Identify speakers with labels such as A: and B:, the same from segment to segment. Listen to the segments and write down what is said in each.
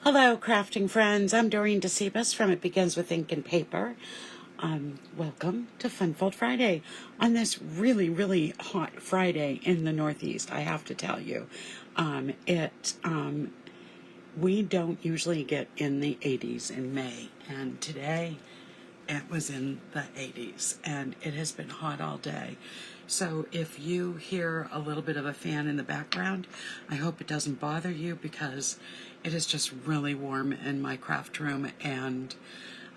A: Hello, crafting friends. I'm Dorene Decibus from It Begins with Ink and Paper. Welcome to Funfold Friday on this really, really hot Friday in the Northeast, I have to tell you. We don't usually get in the 80s in May, and today it was in the 80s, and it has been hot all day. So if you hear a little bit of a fan in the background, I hope it doesn't bother you because it is just really warm in my craft room, and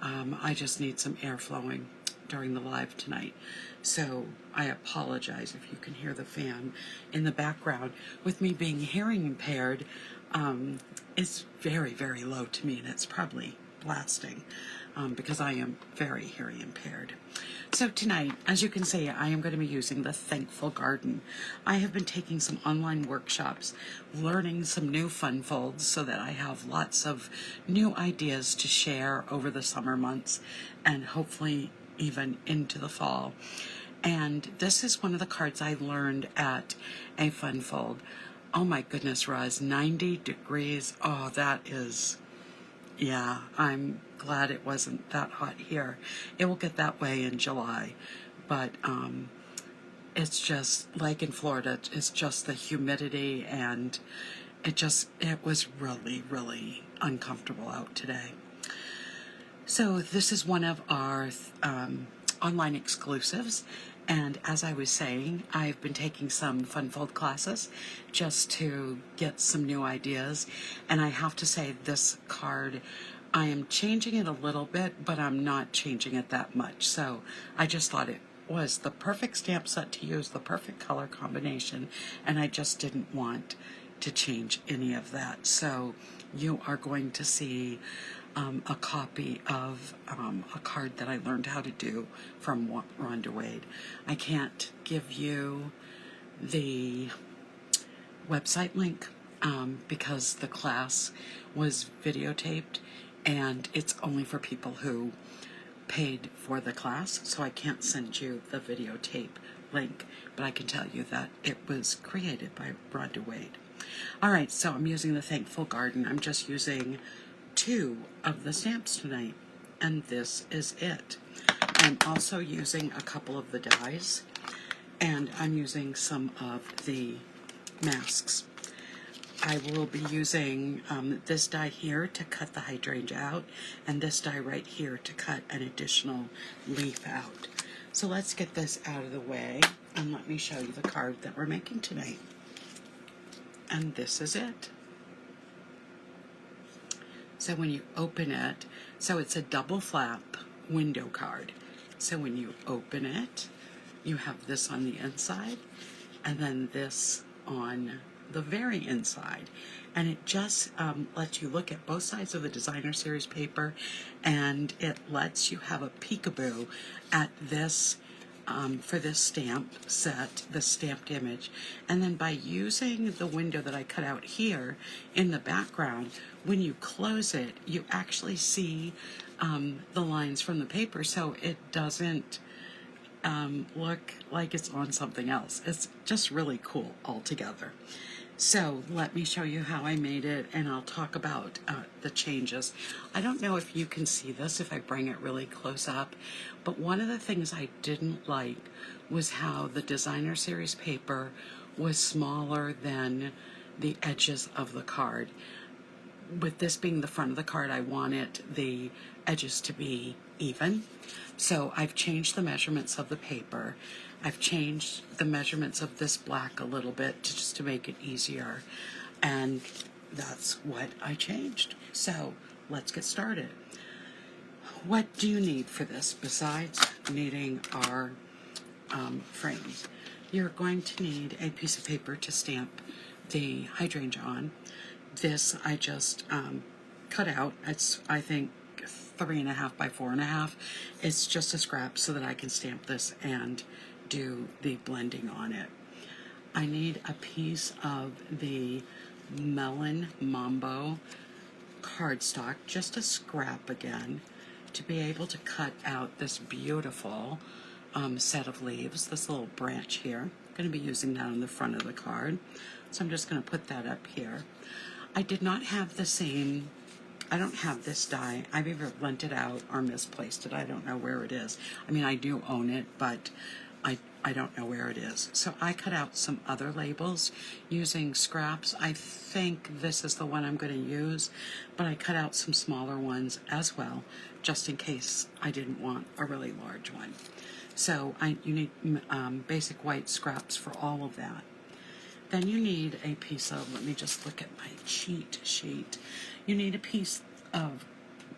A: I just need some air flowing during the live tonight. So I apologize if you can hear the fan in the background. With me being hearing impaired, it's very, very low to me, and it's probably blasting because I am very hearing impaired. So tonight, as you can see, I am going to be using the Thankful Garden. I have been taking some online workshops, learning some new fun folds so that I have lots of new ideas to share over the summer months and hopefully even into the fall. And this is one of the cards I learned at a fun fold. Oh my goodness, Roz, 90 degrees. Oh, that is... yeah, I'm glad it wasn't that hot here. It will get that way in July, but it's just like in Florida, it's just the humidity, and it was really, really uncomfortable out today. So this is one of our online exclusives. And as I was saying, I've been taking some Funfold classes just to get some new ideas. And I have to say, this card, I am changing it a little bit, but I'm not changing it that much. So I just thought it was the perfect stamp set to use, the perfect color combination, and I just didn't want to change any of that. So you are going to see a copy of a card that I learned how to do from Rhonda Wade. I can't give you the website link because the class was videotaped, and it's only for people who paid for the class, so I can't send you the videotape link, but I can tell you that it was created by Rhonda Wade. Alright, so I'm using the Thankful Garden. I'm just using 2 of the stamps tonight, and this is it. I'm also using a couple of the dies, and I'm using some of the masks. I will be using this die here to cut the hydrangea out, and this die right here to cut an additional leaf out. So let's get this out of the way, and let me show you the card that we're making tonight. And this is it. So when you open it, so it's a double flap window card. So when you open it, you have this on the inside, and then this on the very inside. And it just lets you look at both sides of the designer series paper, and it lets you have a peekaboo at this for this stamp set, the stamped image. And then by using the window that I cut out here in the background, when you close it, you actually see the lines from the paper, so it doesn't look like it's on something else. It's just really cool altogether. So let me show you how I made it, and I'll talk about the changes. I don't know if you can see this if I bring it really close up, but one of the things I didn't like was how the designer series paper was smaller than the edges of the card. With this being the front of the card, I wanted the edges to be even. So I've changed the measurements of the paper. I've changed the measurements of this black a little bit just to make it easier. And that's what I changed. So let's get started. What do you need for this besides needing our frames? You're going to need a piece of paper to stamp the hydrangea on. This I just cut out. It's, I think, 3.5 by 4.5. It's just a scrap so that I can stamp this and do the blending on it. I need a piece of the Melon Mambo cardstock, just a scrap again, to be able to cut out this beautiful set of leaves, this little branch here. I'm going to be using that on the front of the card, so I'm just going to put that up here. I did not have the same I don't have this die. I've either lent it out or misplaced it. I don't know where it is. I mean, I do own it, but I don't know where it is. So I cut out some other labels using scraps. I think this is the one I'm going to use, but I cut out some smaller ones as well, just in case I didn't want a really large one. So you need basic white scraps for all of that. Then you need a piece of, let me just look at my cheat sheet. You need a piece of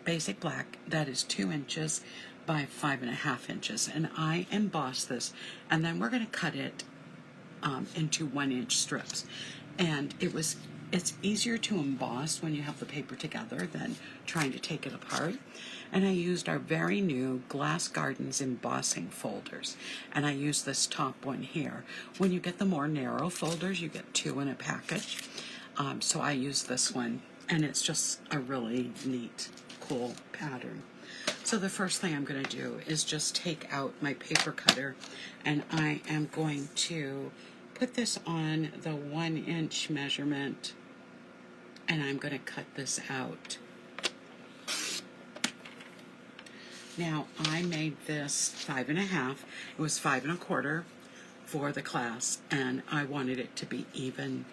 A: basic black that is 2 inches by 5.5 inches, and I emboss this, and then we're going to cut it into 1-inch strips. And it's easier to emboss when you have the paper together than trying to take it apart. And I used our very new Glass Gardens embossing folders, and I used this top one here. When you get the more narrow folders, you get 2 in a package. So I used this one, and it's just a really neat, cool pattern. So the first thing I'm going to do is just take out my paper cutter, and I am going to put this on the 1-inch measurement, and I'm going to cut this out. Now, I made this 5.5. It was 5 1/4 for the class, and I wanted it to be even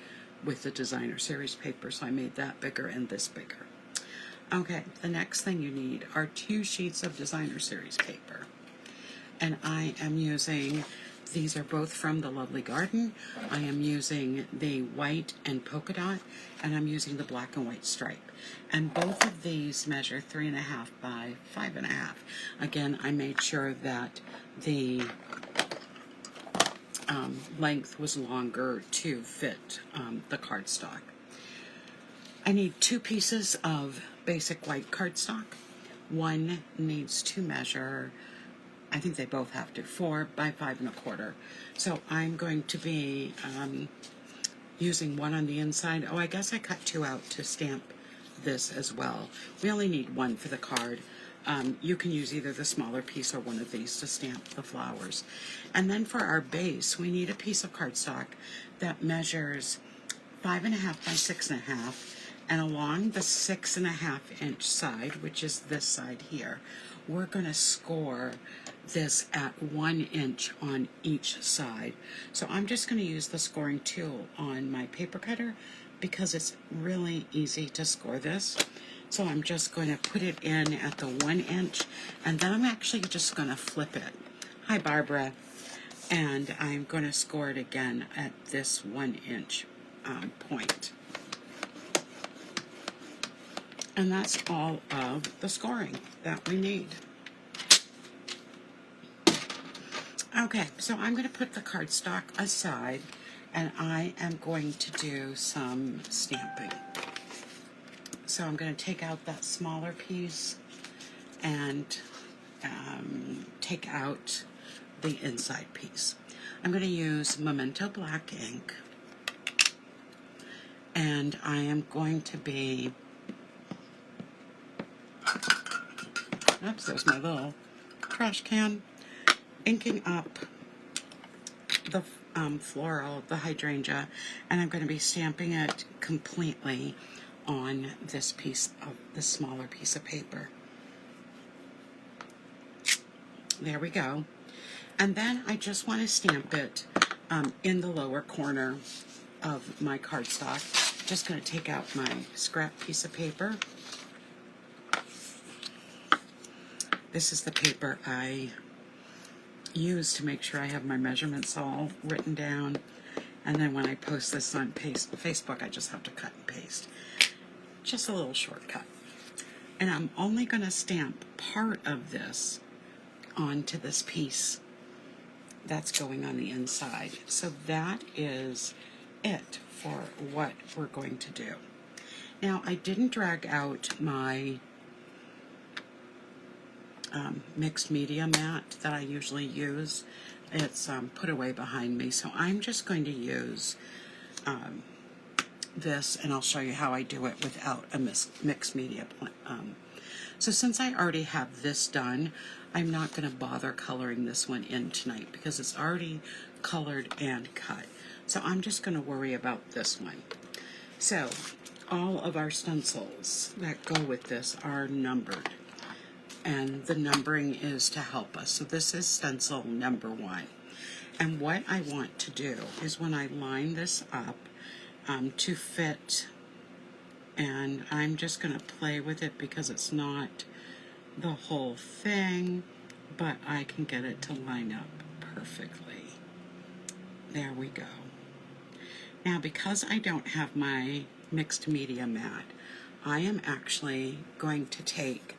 A: with the designer series paper, so I made that bigger and this bigger. Okay, the next thing you need are 2 sheets of designer series paper. And I am using, these are both from the Lovely Garden. I am using the white and polka dot, and I'm using the black and white stripe. And both of these measure 3.5 by 5.5. Again, I made sure that the length was longer to fit the cardstock. I need 2 pieces of basic white cardstock. One needs to measure, I think they both have to, 4 by 5 1/4. So I'm going to be using one on the inside. Oh, I guess I cut 2 out to stamp this as well. We only need 1 for the card. You can use either the smaller piece or one of these to stamp the flowers. And then for our base, we need a piece of cardstock that measures 5.5 by 6.5, and along the 6.5-inch side, which is this side here, we're going to score this at 1 inch on each side. So I'm just going to use the scoring tool on my paper cutter because it's really easy to score this. So I'm just going to put it in at the 1 inch, and then I'm actually just going to flip it. Hi, Barbara. And I'm going to score it again at this 1 inch point. And that's all of the scoring that we need. Okay, so I'm going to put the cardstock aside, and I am going to do some stamping. So I'm going to take out that smaller piece and take out the inside piece. I'm going to use Memento Black ink, and I am going to be, oops, there's my little trash can, inking up the floral, the hydrangea, and I'm going to be stamping it completely on this piece of the smaller piece of paper. There we go. And then I just want to stamp it in the lower corner of my cardstock. Just going to take out my scrap piece of paper. This is the paper I use to make sure I have my measurements all written down. And then when I post this on Facebook, I just have to cut and paste. Just a little shortcut. And I'm only going to stamp part of this onto this piece that's going on the inside. So that is it for what we're going to do. Now, I didn't drag out my mixed media mat that I usually use. It's put away behind me, so I'm just going to use this, and I'll show you how I do it without a mixed media. So since I already have this done, I'm not going to bother coloring this one in tonight because it's already colored and cut. So I'm just going to worry about this one. So all of our stencils that go with this are numbered, and the numbering is to help us. So this is stencil number 1. And what I want to do is when I line this up to fit, and I'm just going to play with it because it's not the whole thing, but I can get it to line up perfectly. There we go. Now, because I don't have my mixed media mat, I am actually going to take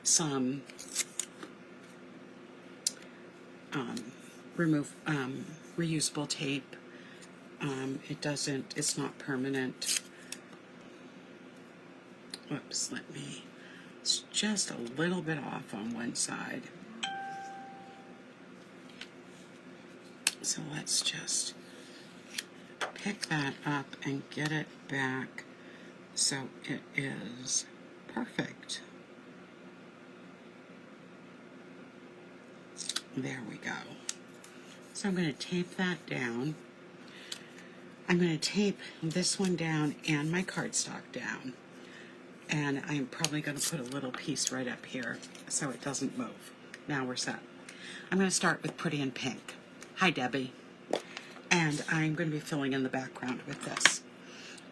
A: some reusable tape. It's not permanent. Whoops, it's just a little bit off on one side. So let's just pick that up and get it back so it is perfect. There we go. So I'm going to tape that down. I'm going to tape this one down and my cardstock down. And I'm probably going to put a little piece right up here so it doesn't move. Now we're set. I'm going to start with Pretty in Pink. Hi, Debbie. And I'm going to be filling in the background with this.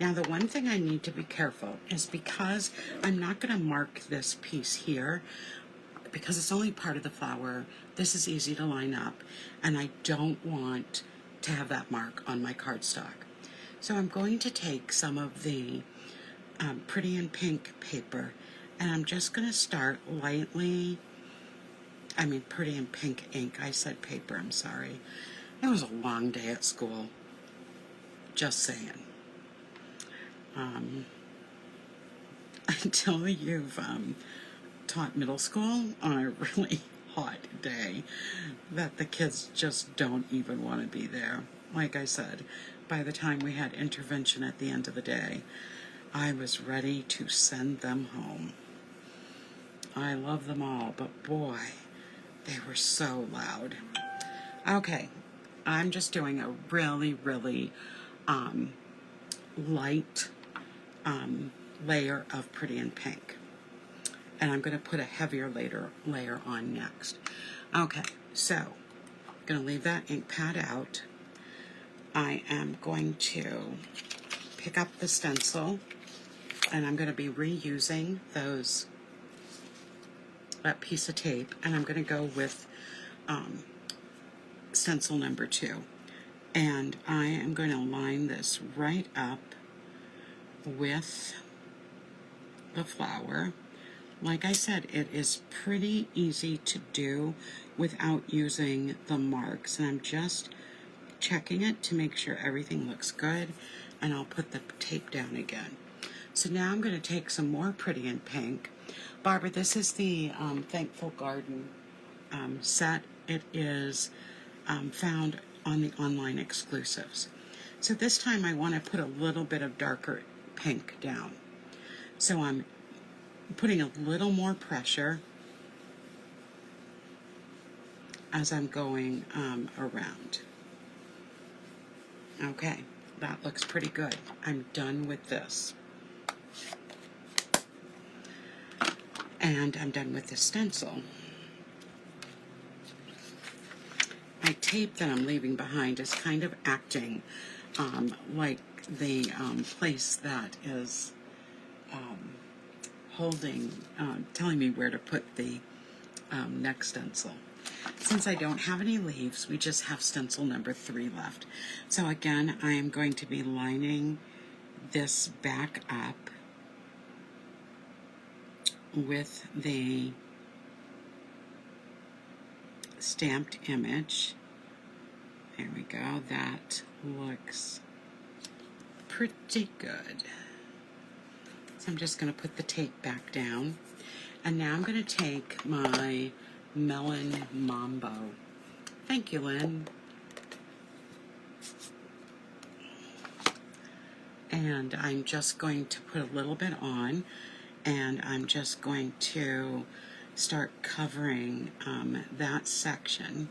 A: Now, the one thing I need to be careful is because I'm not going to mark this piece here, because it's only part of the flower, this is easy to line up, and I don't want to have that mark on my cardstock. So I'm going to take some of the Pretty in Pink paper, and I'm just going to start lightly, Pretty in Pink ink. I said paper, I'm sorry. It was a long day at school. Just saying. Until you've taught middle school on a really hot day that the kids just don't even want to be there. Like I said, by the time we had intervention at the end of the day, I was ready to send them home. I love them all, but boy, they were so loud. Okay, I'm just doing a really, really light layer of Pretty in Pink. And I'm going to put a heavier layer on next. Okay, so I'm going to leave that ink pad out. I am going to pick up the stencil, and I'm going to be reusing that piece of tape, and I'm going to go with stencil number 2. And I am going to line this right up with the flower. Like I said, it is pretty easy to do without using the marks, and I'm just checking it to make sure everything looks good, and I'll put the tape down again. So now I'm going to take some more Pretty in Pink. Barbara, this is the Thankful Garden set. It is found on the online exclusives. So this time I want to put a little bit of darker pink down. So I'm putting a little more pressure as I'm going around. Okay, that looks pretty good. I'm done with this. And I'm done with the stencil. My tape that I'm leaving behind is kind of acting like the place that is telling me where to put the next stencil. Since I don't have any leaves, we just have stencil number 3 left. So again, I am going to be lining this back up with the stamped image. There we go. That looks pretty good. So I'm just going to put the tape back down. And now I'm going to take my Melon Mambo. Thank you, Lynn. And I'm just going to put a little bit on, and I'm just going to start covering that section.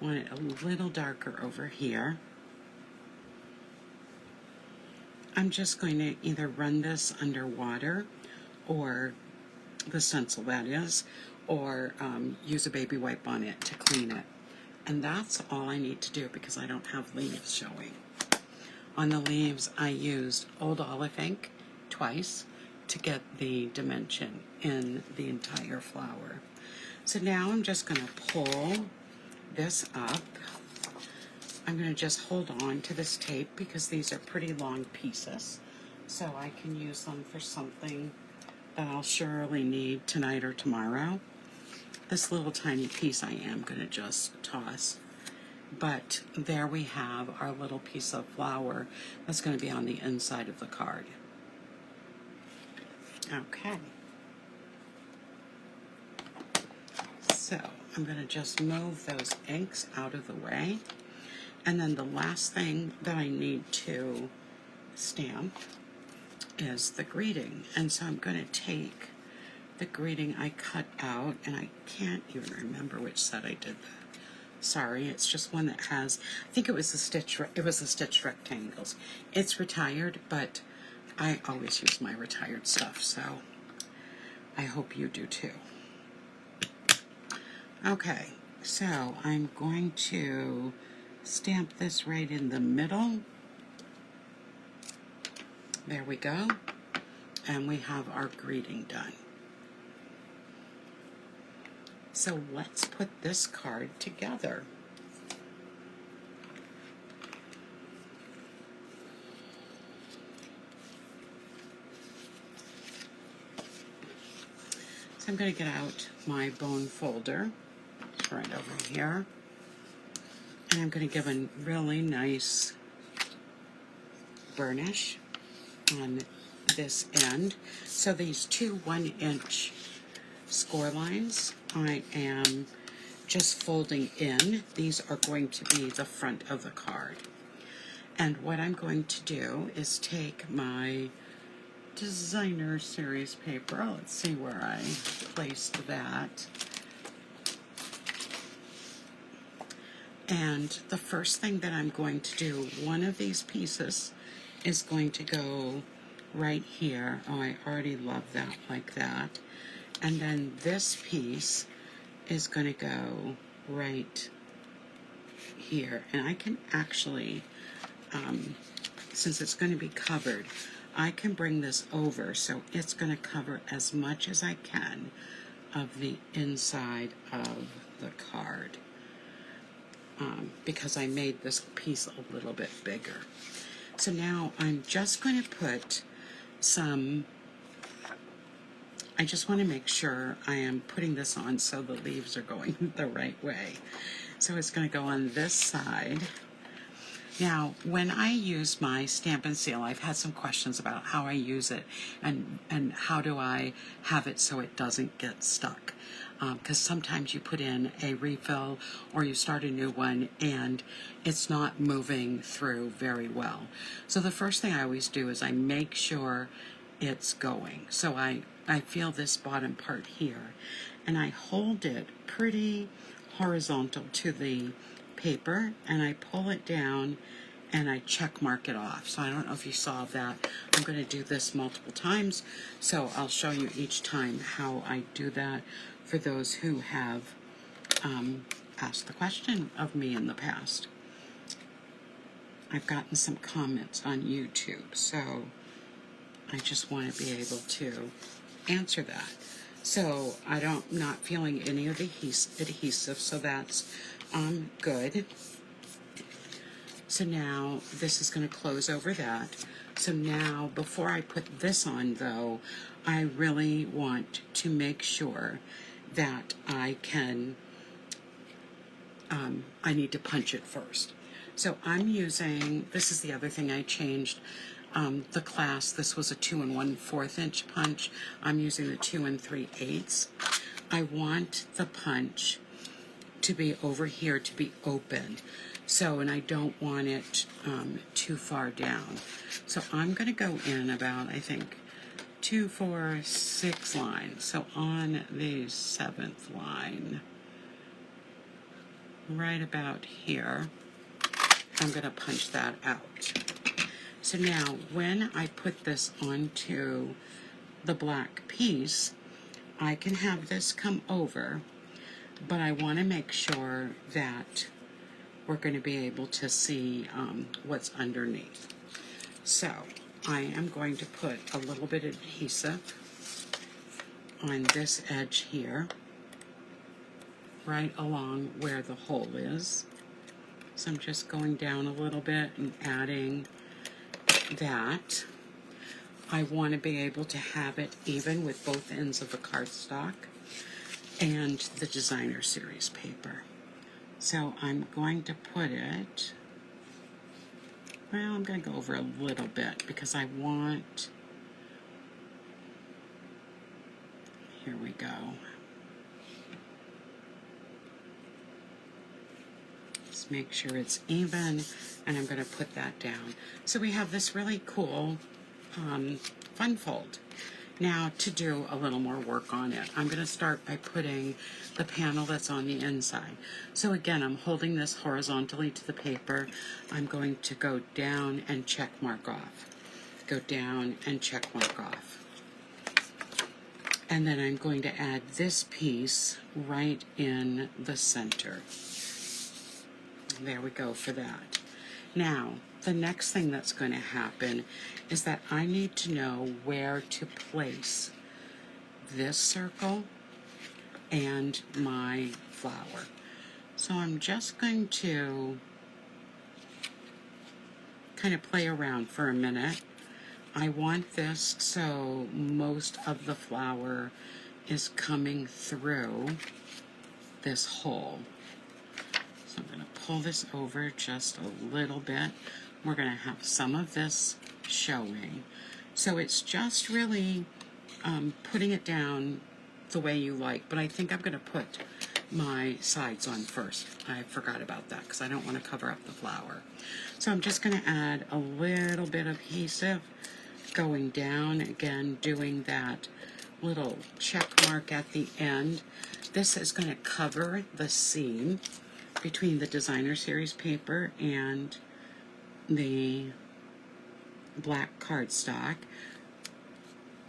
A: I want it a little darker over here. I'm just going to either run this under water, or the stencil that is, or use a baby wipe on it to clean it. And that's all I need to do because I don't have leaves showing. On the leaves, I used Old Olive ink twice to get the dimension in the entire flower. So now I'm just going to pull this up. I'm going to just hold on to this tape because these are pretty long pieces, so I can use them for something that I'll surely need tonight or tomorrow. This little tiny piece I am going to just toss. But there we have our little piece of flower that's going to be on the inside of the card. Okay. So I'm going to just move those inks out of the way. And then the last thing that I need to stamp is the greeting. And so I'm going to take the greeting I cut out, and I can't even remember which set I did that. Sorry, it's just one that has, I think it was the stitch rectangles. It's retired, but I always use my retired stuff, so I hope you do too. Okay, so I'm going to stamp this right in the middle. There we go. And we have our greeting done. So let's put this card together. So I'm going to get out my bone folder. It's right over here. And I'm going to give a really nice burnish on this end. So these two 1-inch score lines, I am just folding in. These are going to be the front of the card. And what I'm going to do is take my designer series paper. Let's see where I placed that. And the first thing that I'm going to do, one of these pieces is going to go right here. Oh, I already love that like that. And then this piece is going to go right here. And I can actually, since it's going to be covered, I can bring this over so it's going to cover as much as I can of the inside of the card. Because I made this piece a little bit bigger. So now I'm just going to put some, I just want to make sure I am putting this on so the leaves are going the right way. So it's going to go on this side. Now, when I use my Stampin' Seal, I've had some questions about how I use it and how do I have it so it doesn't get stuck. Because sometimes you put in a refill or you start a new one and it's not moving through very well. So the first thing I always do is I make sure it's going. So I feel this bottom part here and I hold it pretty horizontal to the paper and I pull it down and I check mark it off. So I don't know if you saw that. I'm going to do this multiple times, so I'll show you each time how I do that for those who have asked the question of me in the past. I've gotten some comments on YouTube, so I just want to be able to answer that. So not feeling any of the adhesive, so that's good. So now this is going to close over that. So now before I put this on though, I really want to make sure that I can, I need to punch it first. So I'm using, this is the other thing I changed, the class, this was a 2 1/4 inch punch. I'm using the 2 3/8. I want the punch to be over here, to be open. So, and I don't want it too far down. So I'm going to go in about, I think, 2, 4, 6 lines. So on the 7th line, right about here, I'm going to punch that out. So now when I put this onto the black piece, I can have this come over, but I want to make sure that we're going to be able to see what's underneath. So I am going to put a little bit of adhesive on this edge here, right along where the hole is. So I'm just going down a little bit and adding that. I want to be able to have it even with both ends of the cardstock and the designer series paper. So I'm going to put it, well, I'm going to go over a little bit because I want, here we go. Just make sure it's even, and I'm going to put that down. So we have this really cool fun fold. Now to do a little more work on it, I'm going to start by putting the panel that's on the inside. So again, I'm holding this horizontally to the paper. I'm going to go down and check mark off. Go down and check mark off. And then I'm going to add this piece right in the center. There we go for that. Now, the next thing that's going to happen is that I need to know where to place this circle and my flower. So I'm just going to kind of play around for a minute. I want this so most of the flower is coming through this hole. So I'm going to pull this over just a little bit. We're going to have some of this showing. So it's just really putting it down the way you like, but I think I'm going to put my sides on first. I forgot about that because I don't want to cover up the flower. So I'm just going to add a little bit of adhesive going down, again doing that little check mark at the end. This is going to cover the seam between the designer series paper and the black cardstock,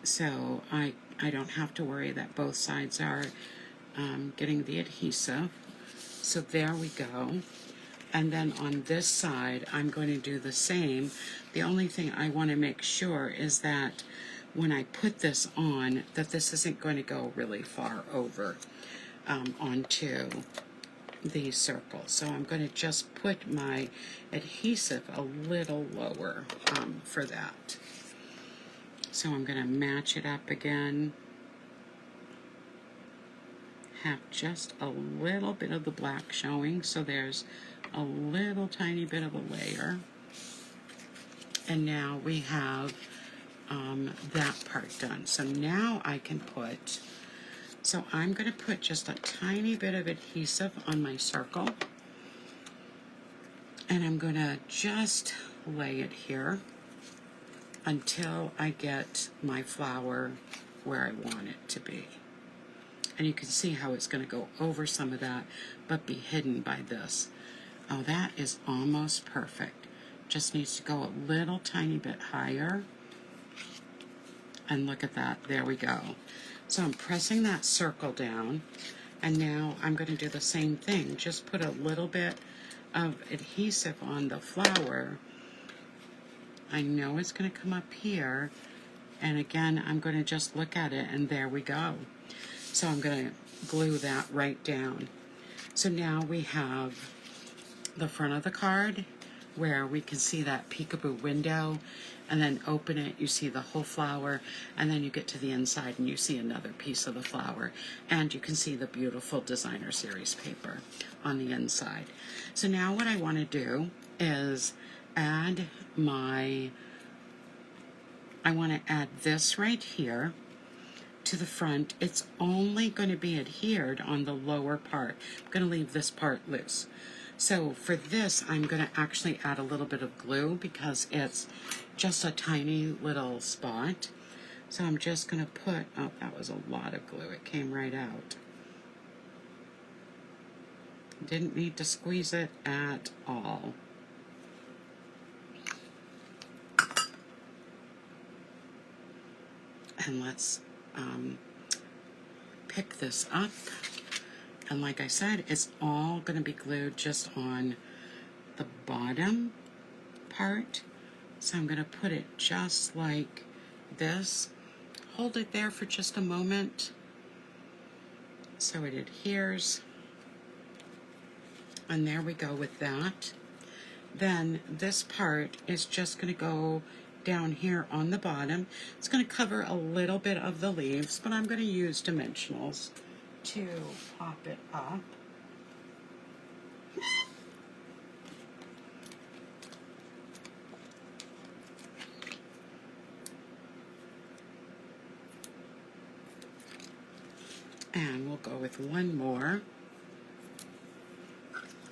A: so I don't have to worry that both sides are getting the adhesive. So there we go. And then on this side I'm going to do the same. The only thing I want to make sure is that when I put this on, that this isn't going to go really far over onto these circles. So I'm going to just put my adhesive a little lower for that. So I'm going to match it up again. Have just a little bit of the black showing, so there's a little tiny bit of a layer. And now we have that part done. So now I can put, so I'm going to put just a tiny bit of adhesive on my circle, and I'm going to just lay it here until I get my flower where I want it to be. And you can see how it's going to go over some of that, but be hidden by this. Oh, that is almost perfect. Just needs to go a little tiny bit higher. And look at that, there we go. So I'm pressing that circle down, and now I'm going to do the same thing. Just put a little bit of adhesive on the flower. I know it's going to come up here, and again I'm going to just look at it, and there we go. So I'm going to glue that right down. So now we have the front of the card where we can see that peekaboo window, and then open it, you see the whole flower, and then you get to the inside and you see another piece of the flower, and you can see the beautiful designer series paper on the inside. So now what I want to do is add I want to add this right here to the front. It's only going to be adhered on the lower part. I'm going to leave this part loose. So for this, I'm going to actually add a little bit of glue because it's just a tiny little spot. So I'm just going to put, oh, that was a lot of glue. It came right out. Didn't need to squeeze it at all. And let's pick this up. And like I said, it's all going to be glued just on the bottom part. So I'm going to put it just like this. Hold it there for just a moment so it adheres. And there we go with that. Then this part is just going to go down here on the bottom. It's going to cover a little bit of the leaves, but I'm going to use dimensionals to pop it up. And we'll go with one more.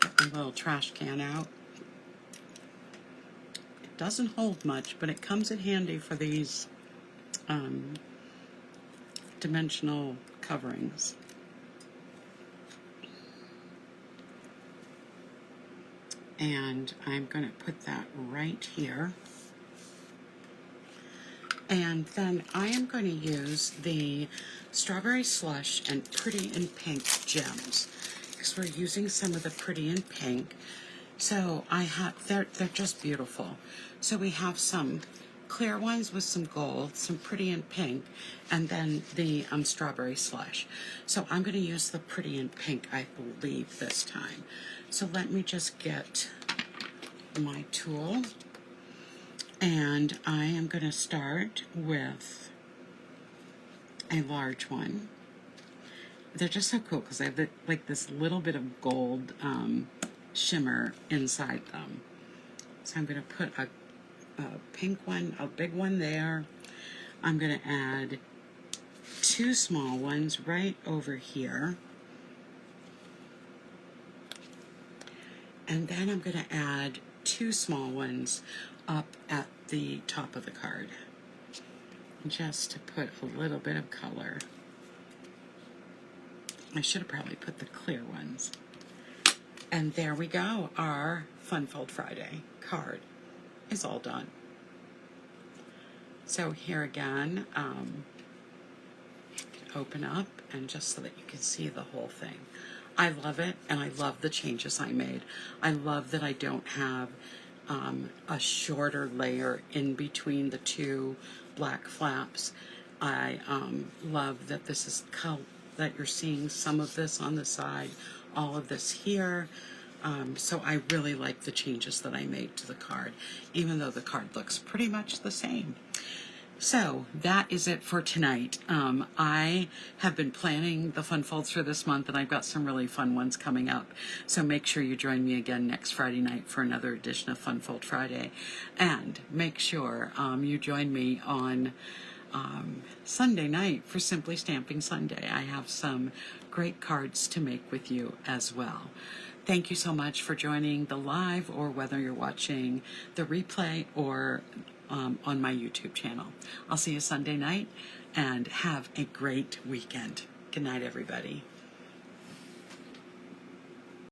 A: Get the little trash can out. It doesn't hold much, but it comes in handy for these dimensional coverings. And I'm going to put that right here. And then I am going to use the Strawberry Slush and Pretty in Pink gems, because we're using some of the Pretty in Pink. So I have, they're just beautiful. So we have some clear ones with some gold, some Pretty in Pink, and then the Strawberry Slush. So I'm going to use the Pretty in Pink, I believe, this time. So let me just get my tool. And I am going to start with a large one. They're just so cool because I have like this little bit of gold shimmer inside them. So I'm going to put a pink one, a big one there. I'm going to add 2 small ones right over here. And then I'm going to add 2 small ones up at the top of the card, just to put a little bit of color. I should have probably put the clear ones. And there we go. Our Fun Fold Friday card is all done. So here again, open up, and just so that you can see the whole thing. I love it, and I love the changes I made. I love that I don't have a shorter layer in between the 2 black flaps. I love that this is that you're seeing some of this on the side, all of this here. So I really like the changes that I made to the card, even though the card looks pretty much the same. So that is it for tonight. I have been planning the fun folds for this month, and I've got some really fun ones coming up. So make sure you join me again next Friday night for another edition of Fun Fold Friday. And make sure you join me on Sunday night for Simply Stamping Sunday. I have some great cards to make with you as well. Thank you so much for joining the live, or whether you're watching the replay or on my YouTube channel. I'll see you Sunday night, and have a great weekend. Good night, everybody.